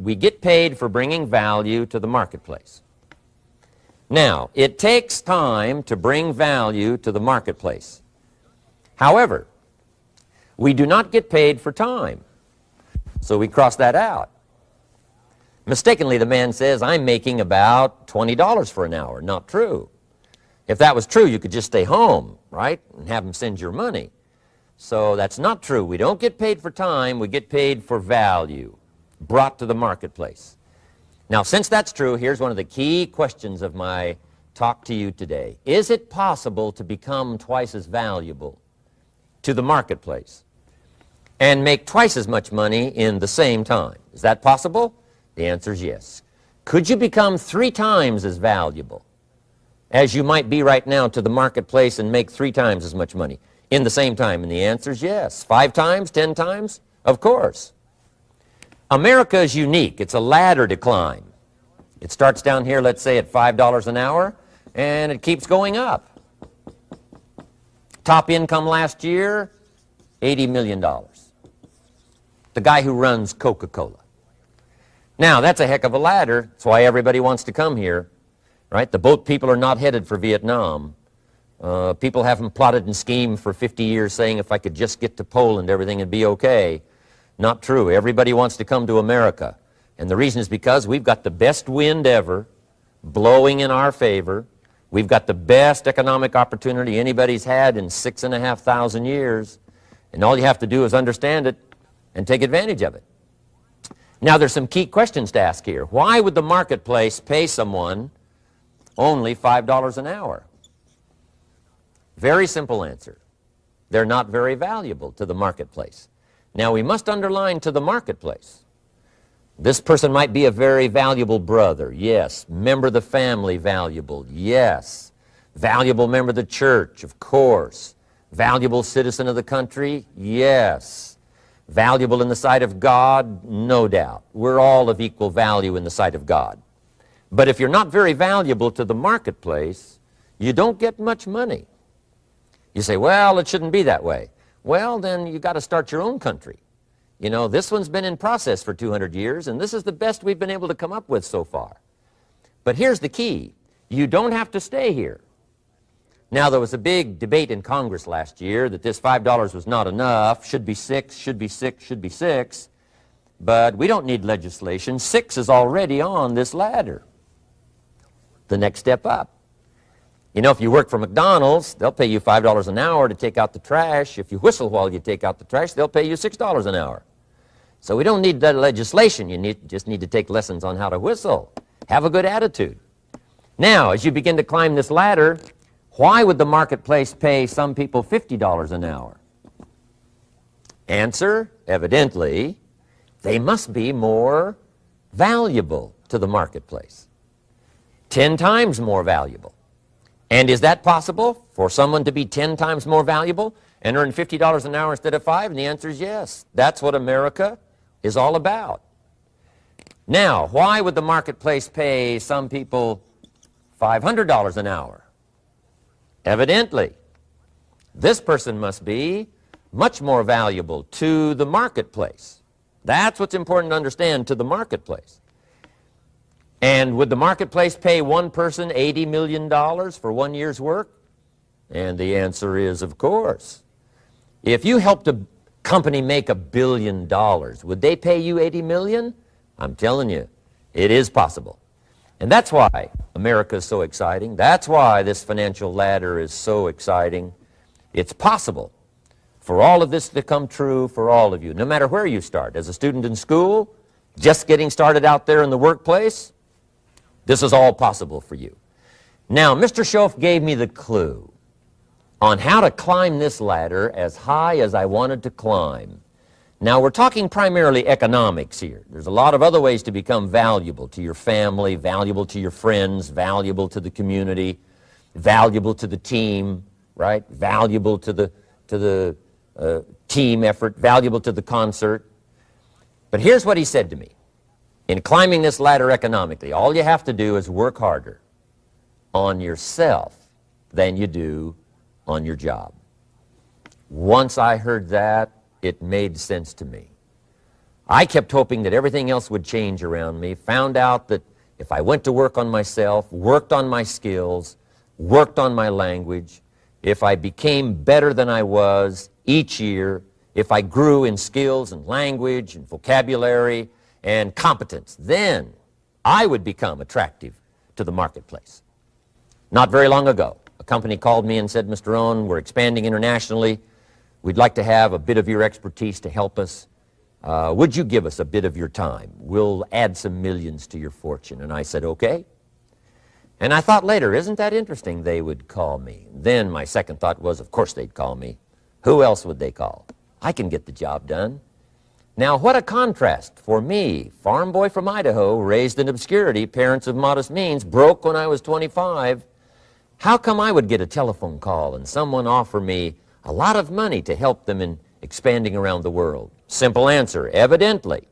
we get paid for bringing value to the marketplace. Now, it takes time to bring value to the marketplace. However, we do not get paid for time, so we cross that out. Mistakenly, the man says, I'm making about $20 for an hour. Not true. If that was true, you could just stay home, right, and have them send your money. So that's not true. We don't get paid for time. We get paid for value brought to the marketplace. Now, since that's true, here's one of the key questions of my talk to you today. Is it possible to become twice as valuable to the marketplace and make twice as much money in the same time? Is that possible? The answer is yes. Could you become 3 times as valuable as you might be right now to the marketplace and make 3 times as much money in the same time? And the answer is yes. 5 times, 10 times? Of course. America is unique. It's a ladder to climb. It starts down here, let's say, at $5 an hour, and it keeps going up. Top income last year, $80 million. The guy who runs Coca-Cola. Now, that's a heck of a ladder. That's why everybody wants to come here, right? The boat people are not headed for Vietnam. People haven't plotted and schemed for 50 years saying if I could just get to Poland, everything would be okay. Not true. Everybody wants to come to America. And the reason is because we've got the best wind ever blowing in our favor. We've got the best economic opportunity anybody's had in 6,500 years. And all you have to do is understand it and take advantage of it. Now, there's some key questions to ask here. Why would the marketplace pay someone only $5 an hour? Very simple answer. They're not very valuable to the marketplace. Now, we must underline to the marketplace. This person might be a very valuable brother, yes. Member of the family, valuable, yes. Valuable member of the church, of course. Valuable citizen of the country, yes. Valuable in the sight of God, no doubt. We're all of equal value in the sight of God. But if you're not very valuable to the marketplace, you don't get much money. You say, well, it shouldn't be that way. Well, then you got to start your own country. You know, this one's been in process for 200 years, and this is the best we've been able to come up with so far. But here's the key. You don't have to stay here. Now, there was a big debate in Congress last year that this $5 was not enough, should be 6, should be 6, should be 6. But we don't need legislation. 6 is already on this ladder. The next step up. You know, if you work for McDonald's, they'll pay you $5 an hour to take out the trash. If you whistle while you take out the trash, they'll pay you $6 an hour. So we don't need that legislation. You just need to take lessons on how to whistle. Have a good attitude. Now, as you begin to climb this ladder, why would the marketplace pay some people $50 an hour? Answer, evidently, they must be more valuable to the marketplace. 10 times more valuable. And is that possible for someone to be 10 times more valuable and earn $50 an hour instead of 5? And the answer is yes. That's what America is all about. Now, why would the marketplace pay some people $500 an hour? Evidently, this person must be much more valuable to the marketplace. That's what's important to understand, to the marketplace. And would the marketplace pay one person $80 million for 1 year's work? And the answer is, of course. If you helped a company make $1 billion, would they pay you $80 million? I'm telling you, it is possible. And that's why America is so exciting. That's why this financial ladder is so exciting. It's possible for all of this to come true for all of you, no matter where you start. As a student in school, just getting started out there in the workplace, this is all possible for you. Now, Mr. Schoaf gave me the clue on how to climb this ladder as high as I wanted to climb. Now, we're talking primarily economics here. There's a lot of other ways to become valuable to your family, valuable to your friends, valuable to the community, valuable to the team, right? Valuable to the team effort, valuable to the concert. But here's what he said to me. In climbing this ladder economically, all you have to do is work harder on yourself than you do on your job. Once I heard that, it made sense to me. I kept hoping that everything else would change around me, found out that if I went to work on myself, worked on my skills, worked on my language, if I became better than I was each year, if I grew in skills and language and vocabulary and competence, then I would become attractive to the marketplace. Not very long ago, a company called me and said, Mr. Rohn, we're expanding internationally. We'd like to have a bit of your expertise to help us. Would you give us a bit of your time? We'll add some millions to your fortune. And I said, okay. And I thought later, isn't that interesting? They would call me. Then my second thought was, of course they'd call me. Who else would they call? I can get the job done. Now, what a contrast for me, farm boy from Idaho, raised in obscurity, parents of modest means, broke when I was 25. How come I would get a telephone call and someone offer me a lot of money to help them in expanding around the world? Simple answer, evidently,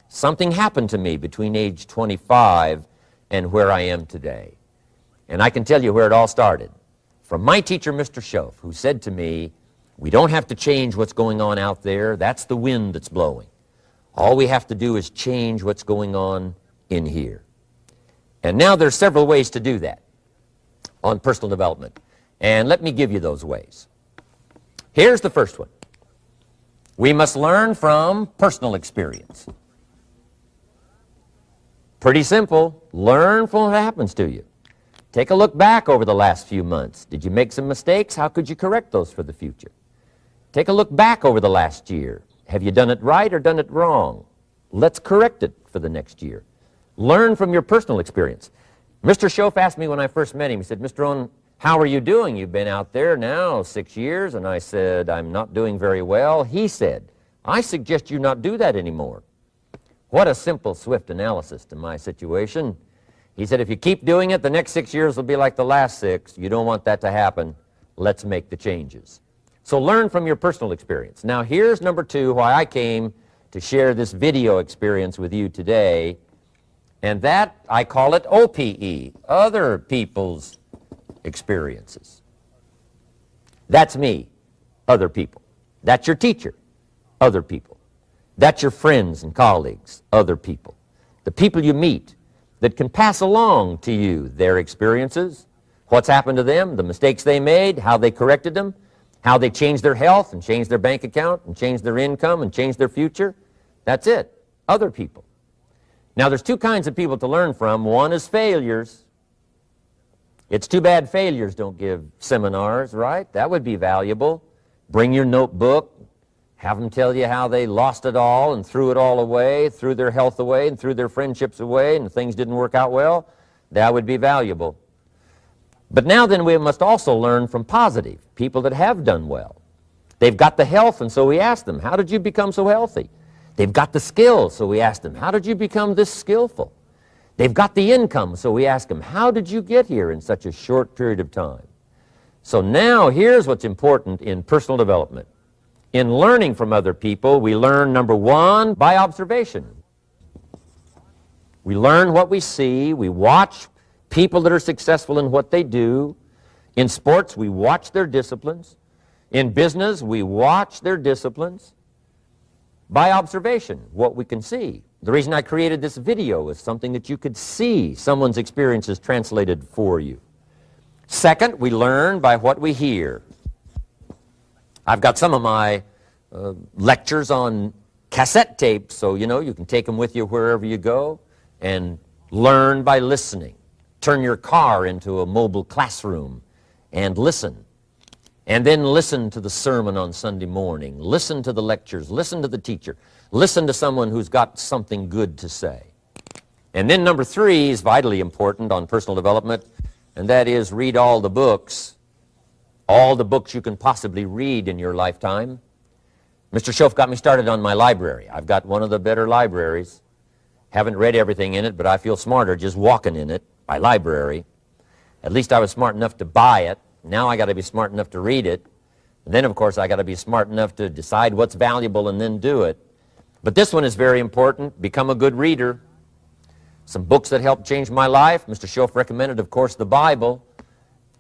something happened to me between age 25 and where I am today. And I can tell you where it all started. From my teacher, Mr. Schoaf, who said to me, we don't have to change what's going on out there. That's the wind that's blowing. All we have to do is change what's going on in here. And now there's several ways to do that on personal development. And let me give you those ways. Here's the first one. We must learn from personal experience. Pretty simple. Learn from what happens to you. Take a look back over the last few months. Did you make some mistakes? How could you correct those for the future? Take a look back over the last year. Have you done it right or done it wrong? Let's correct it for the next year. Learn from your personal experience. Mr. Schoaf asked me when I first met him, he said, Mr. Rohn, how are you doing? You've been out there now 6 years. And I said, I'm not doing very well. He said, I suggest you not do that anymore. What a simple, swift analysis to my situation. He said, if you keep doing it, the next 6 years will be like the last 6. You don't want that to happen. Let's make the changes. So learn from your personal experience. Now here's number 2, why I came to share this video experience with you today. And that, I call it OPE, other people's experiences. That's me, other people. That's your teacher, other people. That's your friends and colleagues, other people. The people you meet that can pass along to you their experiences, what's happened to them, the mistakes they made, how they corrected them, how they changed their health and changed their bank account and changed their income and changed their future. That's it, other people. Now there's 2 kinds of people to learn from. One is failures. It's too bad failures don't give seminars, right? That would be valuable. Bring your notebook, have them tell you how they lost it all and threw it all away, threw their health away and threw their friendships away and things didn't work out well. That would be valuable. But now then we must also learn from positive, people that have done well. They've got the health, and so we ask them, how did you become so healthy? They've got the skills, so we ask them, how did you become this skillful? They've got the income, so we ask them, how did you get here in such a short period of time? So now here's what's important in personal development. In learning from other people, we learn, number 1, by observation. We learn what we see. We watch people that are successful in what they do. In sports, we watch their disciplines. In business, we watch their disciplines. By observation, what we can see. The reason I created this video is something that you could see someone's experiences translated for you. Second, we learn by what we hear. I've got some of my lectures on cassette tapes, so you can take them with you wherever you go and learn by listening. Turn your car into a mobile classroom and listen. And then listen to the sermon on Sunday morning. Listen to the lectures. Listen to the teacher. Listen to someone who's got something good to say. And then number 3 is vitally important on personal development, and that is read all the books you can possibly read in your lifetime. Mr. Schoaf got me started on my library. I've got one of the better libraries. Haven't read everything in it, but I feel smarter just walking in it. My library. At least I was smart enough to buy it. Now I got to be smart enough to read it. And then, of course, I got to be smart enough to decide what's valuable and then do it. But this one is very important. Become a good reader. Some books that helped change my life. Mr. Schoaf recommended, of course, the Bible.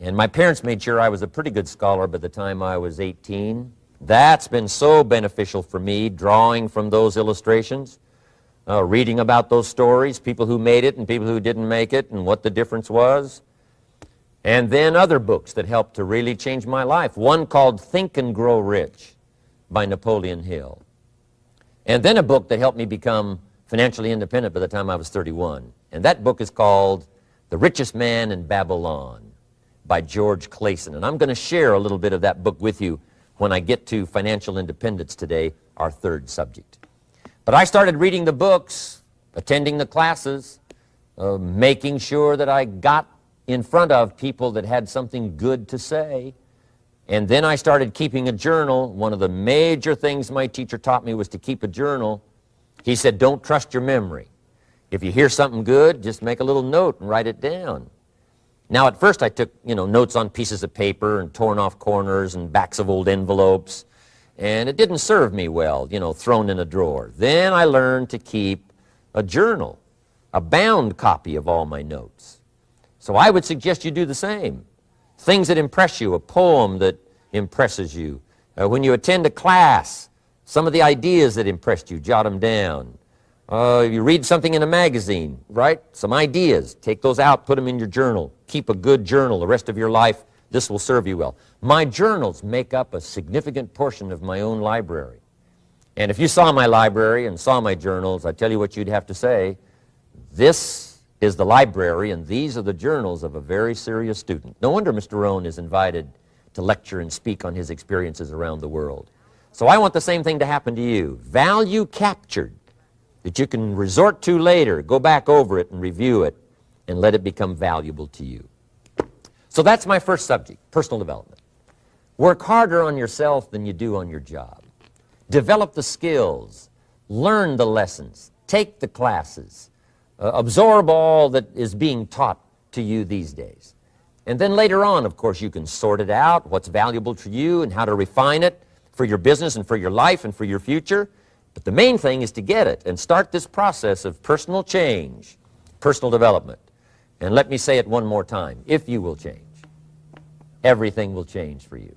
And my parents made sure I was a pretty good scholar by the time I was 18. That's been so beneficial for me, drawing from those illustrations. reading about those stories, people who made it and people who didn't make it and what the difference was. And then other books that helped to really change my life. One called Think and Grow Rich by Napoleon Hill. And then a book that helped me become financially independent by the time I was 31. And that book is called The Richest Man in Babylon by George Clason. And I'm going to share a little bit of that book with you when I get to financial independence today, our third subject. But I started reading the books, attending the classes, making sure that I got in front of people that had something good to say. And then I started keeping a journal. One of the major things my teacher taught me was to keep a journal. He said, don't trust your memory. If you hear something good, just make a little note and write it down. Now, at first I took, notes on pieces of paper and torn off corners and backs of old envelopes. And it didn't serve me well, thrown in a drawer. Then I learned to keep a journal, a bound copy of all my notes. So I would suggest you do the same. Things that impress you, a poem that impresses you. When you attend a class, some of the ideas that impressed you, jot them down. You read something in a magazine, right? Some ideas. Take those out, put them in your journal. Keep a good journal the rest of your life. This will serve you well. My journals make up a significant portion of my own library. And if you saw my library and saw my journals, I tell you what you'd have to say. This is the library, and these are the journals of a very serious student. No wonder Mr. Rohn is invited to lecture and speak on his experiences around the world. So I want the same thing to happen to you. Value captured that you can resort to later, go back over it and review it, and let it become valuable to you. So that's my first subject, personal development. Work harder on yourself than you do on your job. Develop the skills, learn the lessons, take the classes, absorb all that is being taught to you these days. And then later on, of course, you can sort it out, what's valuable to you and how to refine it for your business and for your life and for your future. But the main thing is to get it and start this process of personal change, personal development. And let me say it one more time. If you will change, everything will change for you.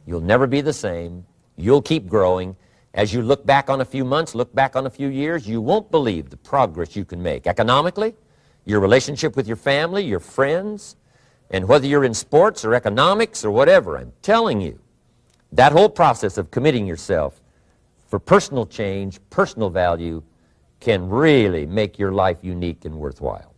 You'll never be the same. You'll keep growing. As you look back on a few months, look back on a few years, you won't believe the progress you can make. Economically, your relationship with your family, your friends, and whether you're in sports or economics or whatever, I'm telling you, that whole process of committing yourself for personal change, personal value, can really make your life unique and worthwhile.